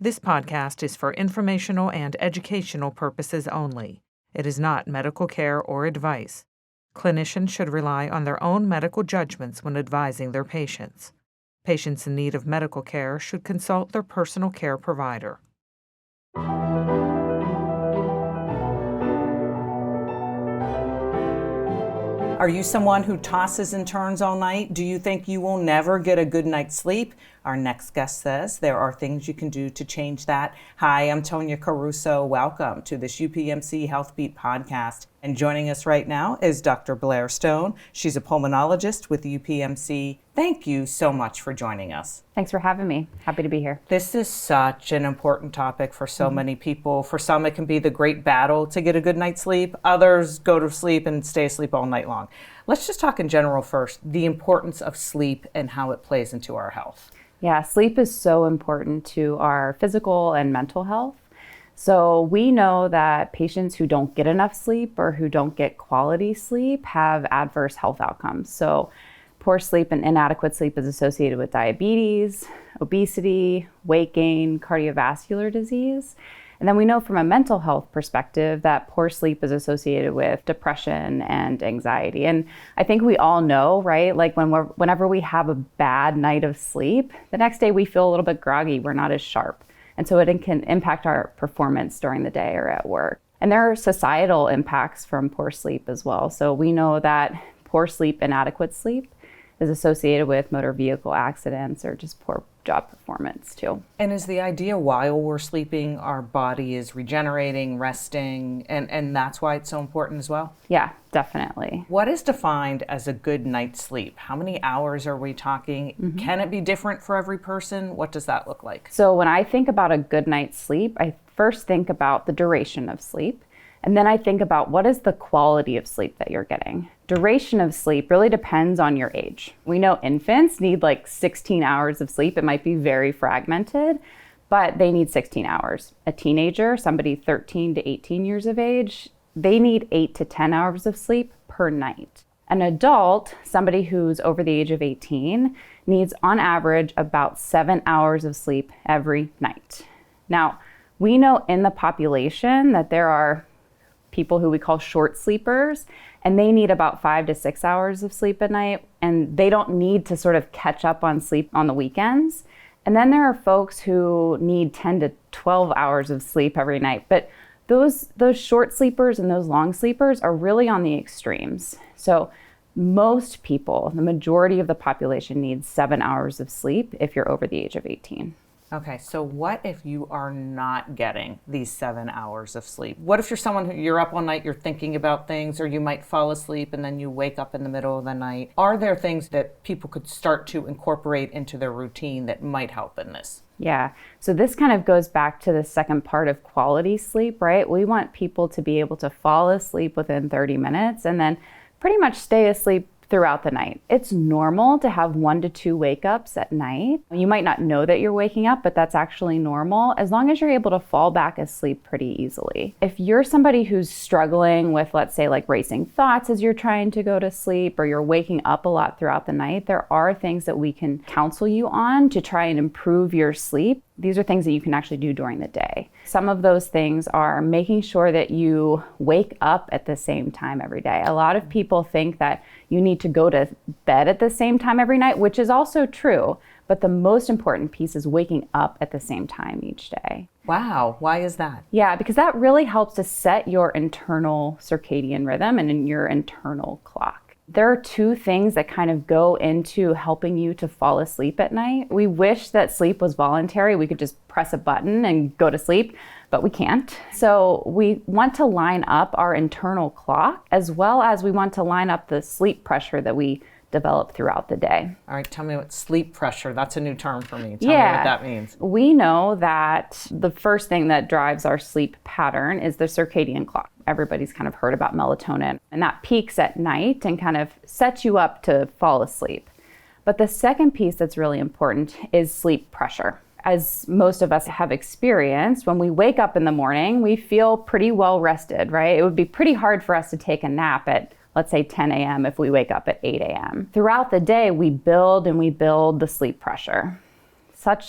This podcast is for informational and educational purposes only. It is not medical care or advice. Clinicians should rely on their own medical judgments when advising their patients. Patients in need of medical care should consult their personal care provider. Are you someone who tosses and turns all night? Do you think you will never get a good night's sleep? Our next guest says there are things you can do to change that. Hi, I'm Tonya Caruso. Welcome to this UPMC HealthBeat podcast. And joining us right now is Dr. Blair Stone. She's a pulmonologist with UPMC. Thank you so much for joining us. Thanks for having me. Happy to be here. This is such an important topic for so many people. For some, it can be the great battle to get a good night's sleep. Others go to sleep and stay asleep all night long. Let's just talk in general first, the importance of sleep and how it plays into our health. Yeah, sleep is so important to our physical and mental health. So we know that patients who don't get enough sleep or who don't get quality sleep have adverse health outcomes. So poor sleep and inadequate sleep is associated with diabetes, obesity, weight gain, cardiovascular disease. And then we know from a mental health perspective that poor sleep is associated with depression and anxiety. And I think we all know, right? Like whenever we have a bad night of sleep, the next day we feel a little bit groggy, we're not as sharp. And so it can impact our performance during the day or at work. And there are societal impacts from poor sleep as well. So we know that poor sleep, inadequate sleep, is associated with motor vehicle accidents or just poor job performance too. And is the idea while we're sleeping, our body is regenerating, resting, and that's why it's so important as well? Yeah, definitely. What is defined as a good night's sleep? How many hours are we talking? Can it be different for every person? What does that look like? So when I think about a good night's sleep, I first think about the duration of sleep. And then I think about what is the quality of sleep that you're getting. Duration of sleep really depends on your age. We know infants need like 16 hours of sleep. It might be very fragmented, but they need 16 hours. A teenager, somebody 13 to 18 years of age, they need 8 to 10 hours of sleep per night. An adult, somebody who's over the age of 18, needs on average about 7 hours of sleep every night. Now, we know in the population that there are people who we call short sleepers, and they need about 5 to 6 hours of sleep at night, and they don't need to sort of catch up on sleep on the weekends. And then there are folks who need 10 to 12 hours of sleep every night. But those short sleepers and those long sleepers are really on the extremes. So most people, the majority of the population, needs 7 hours of sleep if you're over the age of 18. Okay, so what if you are not getting these 7 hours of sleep? What if you're someone who you're up all night, you're thinking about things, or you might fall asleep and then you wake up in the middle of the night? Are there things that people could start to incorporate into their routine that might help in this? Yeah, so this kind of goes back to the second part of quality sleep, right? We want people to be able to fall asleep within 30 minutes and then pretty much stay asleep throughout the night. It's normal to have 1 to 2 wake-ups at night. You might not know that you're waking up, but that's actually normal as long as you're able to fall back asleep pretty easily. If you're somebody who's struggling with, let's say, like racing thoughts as you're trying to go to sleep, or you're waking up a lot throughout the night, there are things that we can counsel you on to try and improve your sleep. These are things that you can actually do during the day. Some of those things are making sure that you wake up at the same time every day. A lot of people think that you need to go to bed at the same time every night, which is also true. But the most important piece is waking up at the same time each day. Wow, why is that? Yeah, because that really helps to set your internal circadian rhythm and in your internal clock. There are 2 things that kind of go into helping you to fall asleep at night. We wish that sleep was voluntary. We could just press a button and go to sleep, but we can't. So we want to line up our internal clock, as well as we want to line up the sleep pressure that we develop throughout the day. All right, tell me what sleep pressure, that's a new term for me. Tell me what that means. We know that the first thing that drives our sleep pattern is the circadian clock. Everybody's kind of heard about melatonin, and that peaks at night and kind of sets you up to fall asleep. But the second piece that's really important is sleep pressure. As most of us have experienced, when we wake up in the morning, we feel pretty well rested, right? It would be pretty hard for us to take a nap at, let's say, 10 a.m. if we wake up at 8 a.m. Throughout the day, we build and we build the sleep pressure.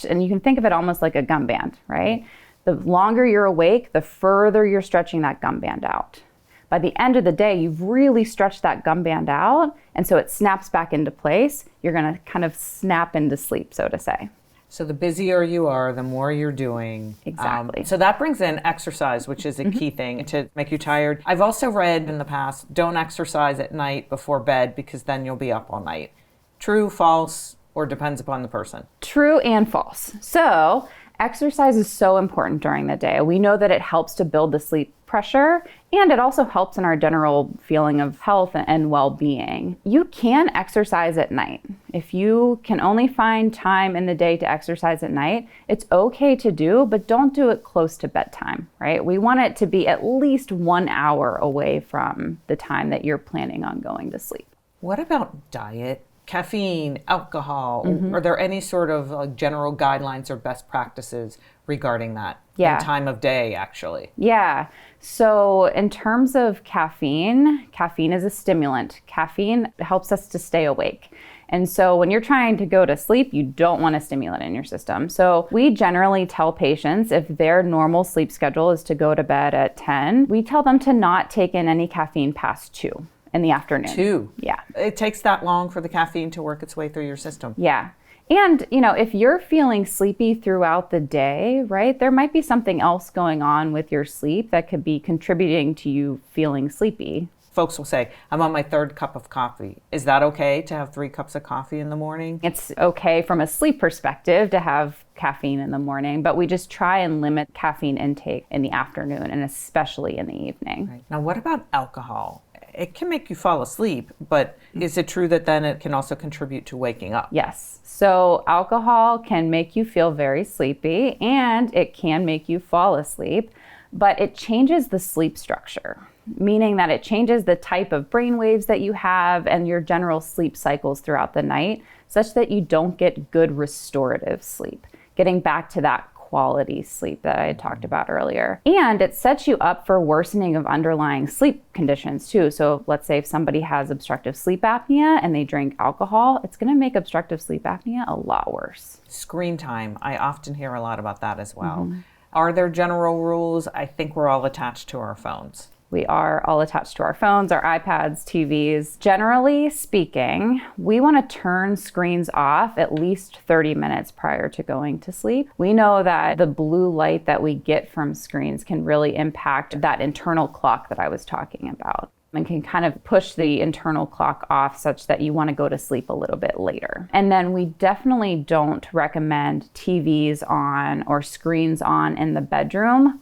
and you can think of it almost like a gum band, right? The longer you're awake, the further you're stretching that gum band out. By the end of the day, you've really stretched that gum band out, and so it snaps back into place. You're gonna kind of snap into sleep, so to say. So the busier you are, the more you're doing. Exactly. So that brings in exercise, which is a key thing to make you tired. I've also read in the past, don't exercise at night before bed because then you'll be up all night. True, false, or depends upon the person? True and false. So exercise is so important during the day. We know that it helps to build the sleep pressure, and it also helps in our general feeling of health and well-being. You can exercise at night. If you can only find time in the day to exercise at night, it's okay to do, but don't do it close to bedtime, right? We want it to be at least 1 hour away from the time that you're planning on going to sleep. What about diet? Caffeine, alcohol, are there any sort of general guidelines or best practices regarding that? Yeah. In time of day, actually. Yeah. So in terms of caffeine is a stimulant. Caffeine helps us to stay awake. And so when you're trying to go to sleep, you don't want a stimulant in your system. So we generally tell patients if their normal sleep schedule is to go to bed at 10, we tell them to not take in any caffeine past 2 in the afternoon. 2? Yeah. It takes that long for the caffeine to work its way through your system. Yeah. And, if you're feeling sleepy throughout the day, right, there might be something else going on with your sleep that could be contributing to you feeling sleepy. Folks will say, I'm on my 3rd cup of coffee. Is that okay to have 3 cups of coffee in the morning? It's okay from a sleep perspective to have caffeine in the morning, but we just try and limit caffeine intake in the afternoon and especially in the evening. Right. Now, what about alcohol? It can make you fall asleep, but is it true that then it can also contribute to waking up? Yes. So alcohol can make you feel very sleepy and it can make you fall asleep, but it changes the sleep structure, meaning that it changes the type of brain waves that you have and your general sleep cycles throughout the night, such that you don't get good restorative sleep, getting back to that quality sleep that I had talked about earlier. And it sets you up for worsening of underlying sleep conditions too. So let's say if somebody has obstructive sleep apnea and they drink alcohol, it's going to make obstructive sleep apnea a lot worse. Screen time. I often hear a lot about that as well. Are there general rules? I think we're all attached to our phones. We are all attached to our phones, our iPads, TVs. Generally speaking, we want to turn screens off at least 30 minutes prior to going to sleep. We know that the blue light that we get from screens can really impact that internal clock that I was talking about, and can kind of push the internal clock off such that you want to go to sleep a little bit later. And then we definitely don't recommend TVs on or screens on in the bedroom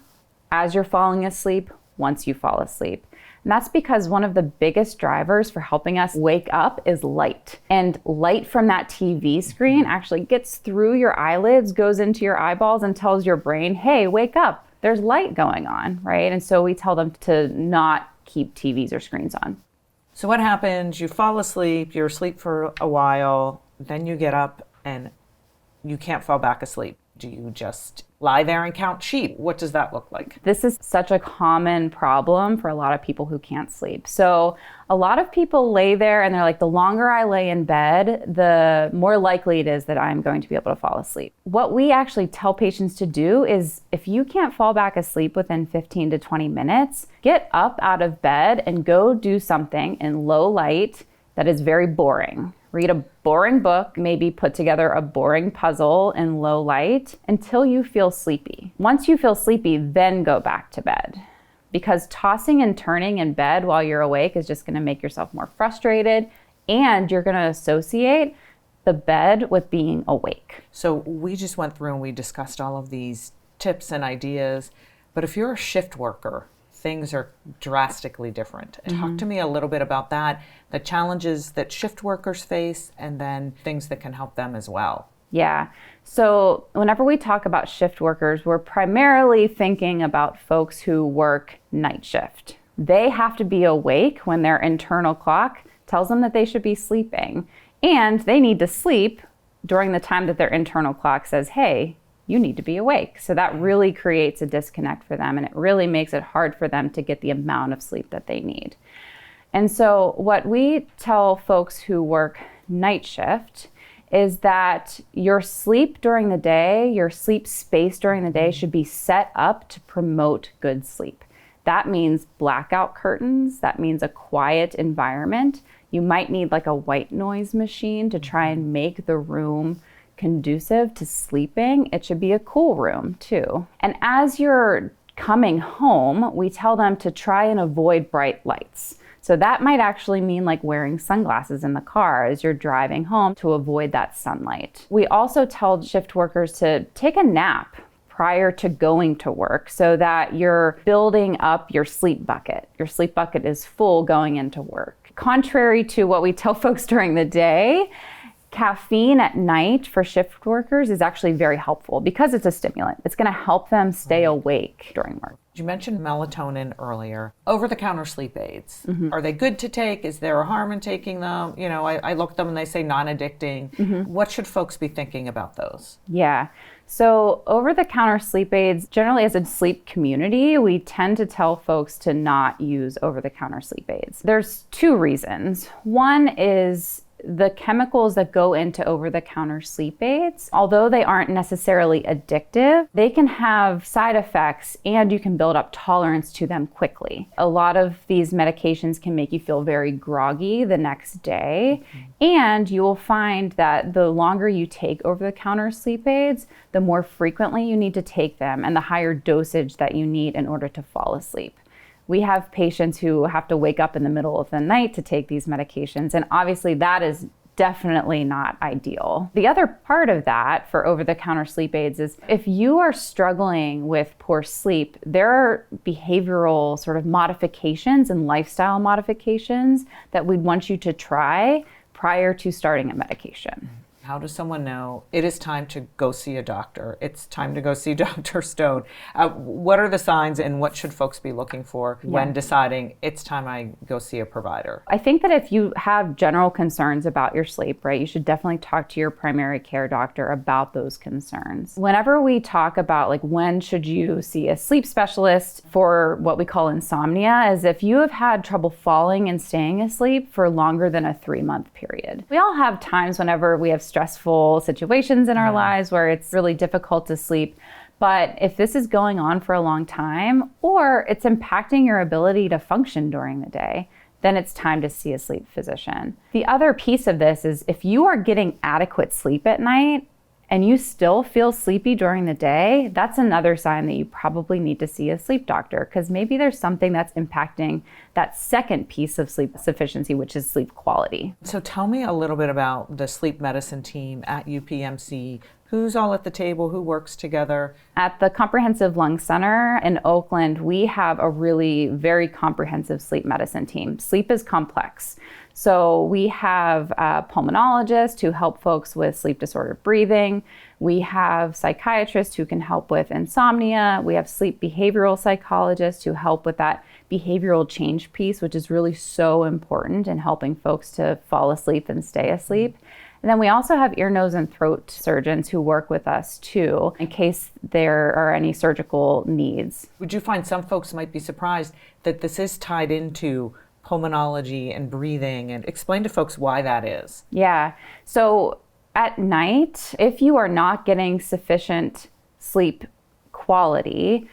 as you're falling asleep, once you fall asleep. And that's because one of the biggest drivers for helping us wake up is light. And light from that TV screen actually gets through your eyelids, goes into your eyeballs, and tells your brain, hey, wake up, there's light going on, right? And so we tell them to not keep TVs or screens on. So what happens? You fall asleep, you're asleep for a while, then you get up and you can't fall back asleep. Do you just lie there and count sheep? What does that look like? This is such a common problem for a lot of people who can't sleep. So a lot of people lay there and they're like, the longer I lay in bed, the more likely it is that I'm going to be able to fall asleep. What we actually tell patients to do is if you can't fall back asleep within 15 to 20 minutes, get up out of bed and go do something in low light that is very boring. Read a boring book, maybe put together a boring puzzle in low light until you feel sleepy. Once you feel sleepy, then go back to bed. Because tossing and turning in bed while you're awake is just going to make yourself more frustrated, and you're going to associate the bed with being awake. So we just went through and we discussed all of these tips and ideas, but if you're a shift worker, things are drastically different. Talk to me a little bit about that, the challenges that shift workers face, and then things that can help them as well. Yeah. So whenever we talk about shift workers, we're primarily thinking about folks who work night shift. They have to be awake when their internal clock tells them that they should be sleeping. And they need to sleep during the time that their internal clock says, hey, you need to be awake. So that really creates a disconnect for them, and it really makes it hard for them to get the amount of sleep that they need. And so what we tell folks who work night shift is that your sleep during the day, your sleep space during the day should be set up to promote good sleep. That means blackout curtains, that means a quiet environment. You might need like a white noise machine to try and make the room conducive to sleeping. It should be a cool room too. And as you're coming home, we tell them to try and avoid bright lights. So that might actually mean like wearing sunglasses in the car as you're driving home to avoid that sunlight. We also tell shift workers to take a nap prior to going to work so that you're building up your sleep bucket. Your sleep bucket is full going into work. Contrary to what we tell folks during the day, caffeine at night for shift workers is actually very helpful because it's a stimulant. It's going to help them stay awake during work. You mentioned melatonin earlier. Over-the-counter sleep aids. Are they good to take? Is there a harm in taking them? You know, I look at them and they say non-addicting. What should folks be thinking about those? Yeah. So over-the-counter sleep aids, generally as a sleep community, we tend to tell folks to not use over-the-counter sleep aids. There's two reasons. One is the chemicals that go into over-the-counter sleep aids, although they aren't necessarily addictive, they can have side effects and you can build up tolerance to them quickly. A lot of these medications can make you feel very groggy the next day, and you will find that the longer you take over-the-counter sleep aids, the more frequently you need to take them and the higher dosage that you need in order to fall asleep. We have patients who have to wake up in the middle of the night to take these medications, and obviously that is definitely not ideal. The other part of that for over-the-counter sleep aids is if you are struggling with poor sleep, there are behavioral sort of modifications and lifestyle modifications that we'd want you to try prior to starting a medication. How does someone know it is time to go see a doctor? It's time to go see Dr. Stone. What are the signs and what should folks be looking for when deciding it's time I go see a provider? I think that if you have general concerns about your sleep, right, you should definitely talk to your primary care doctor about those concerns. Whenever we talk about like when should you see a sleep specialist for what we call insomnia, is if you have had trouble falling and staying asleep for longer than a 3-month period. We all have times whenever we have stressful situations in our lives where it's really difficult to sleep. But if this is going on for a long time, or it's impacting your ability to function during the day, then it's time to see a sleep physician. The other piece of this is if you are getting adequate sleep at night and you still feel sleepy during the day, that's another sign that you probably need to see a sleep doctor, because maybe there's something that's impacting that second piece of sleep sufficiency, which is sleep quality. So tell me a little bit about the sleep medicine team at UPMC. Who's all at the table? Who works together? At the Comprehensive Lung Center in Oakland, we have a really very comprehensive sleep medicine team. Sleep is complex. So we have pulmonologists who help folks with sleep disordered breathing. We have psychiatrists who can help with insomnia. We have sleep behavioral psychologists who help with that behavioral change piece, which is really so important in helping folks to fall asleep and stay asleep. And then we also have ear, nose, and throat surgeons who work with us too, in case there are any surgical needs. Would you find some folks might be surprised that this is tied into pulmonology and breathing, and explain to folks why that is? Yeah. So at night, if you are not getting sufficient sleep quality,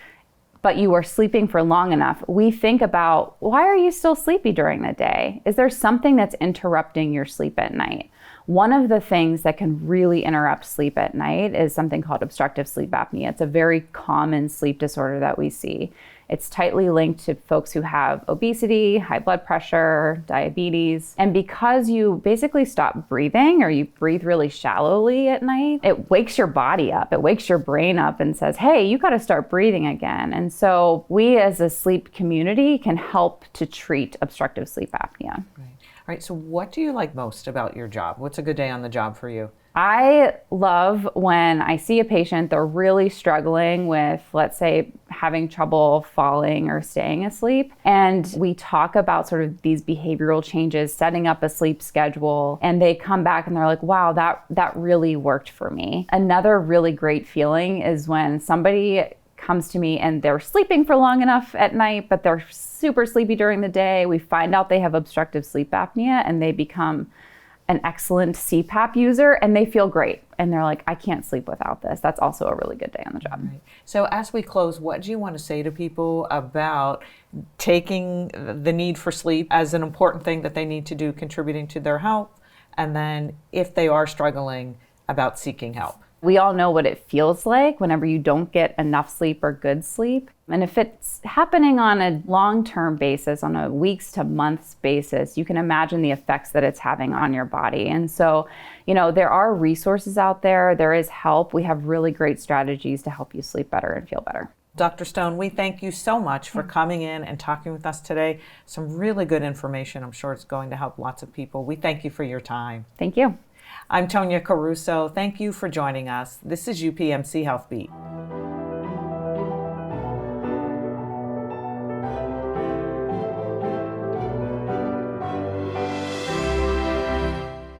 but you are sleeping for long enough, we think about, why are you still sleepy during the day? Is there something that's interrupting your sleep at night? One of the things that can really interrupt sleep at night is something called obstructive sleep apnea. It's a very common sleep disorder that we see. It's tightly linked to folks who have obesity, high blood pressure, diabetes. And because you basically stop breathing, or you breathe really shallowly at night, it wakes your body up. It wakes your brain up and says, hey, you got to start breathing again. And so we as a sleep community can help to treat obstructive sleep apnea. Right. All right, so what do you like most about your job? What's a good day on the job for you? I love when I see a patient, they're really struggling with, let's say, having trouble falling or staying asleep. And we talk about sort of these behavioral changes, setting up a sleep schedule, and they come back and they're like, wow, that really worked for me. Another really great feeling is when somebody comes to me and they're sleeping for long enough at night, but they're super sleepy during the day. We find out they have obstructive sleep apnea and they become an excellent CPAP user and they feel great. And they're like, I can't sleep without this. That's also a really good day on the job. Right. So as we close, what do you want to say to people about taking the need for sleep as an important thing that they need to do, contributing to their health, and then if they are struggling, about seeking help? We all know what it feels like whenever you don't get enough sleep or good sleep. And if it's happening on a long-term basis, on a weeks to months basis, you can imagine the effects that it's having on your body. And so, there are resources out there. There is help. We have really great strategies to help you sleep better and feel better. Dr. Stone, we thank you so much for coming in and talking with us today. Some really good information. I'm sure it's going to help lots of people. We thank you for your time. Thank you. I'm Tonya Caruso. Thank you for joining us. This is UPMC HealthBeat.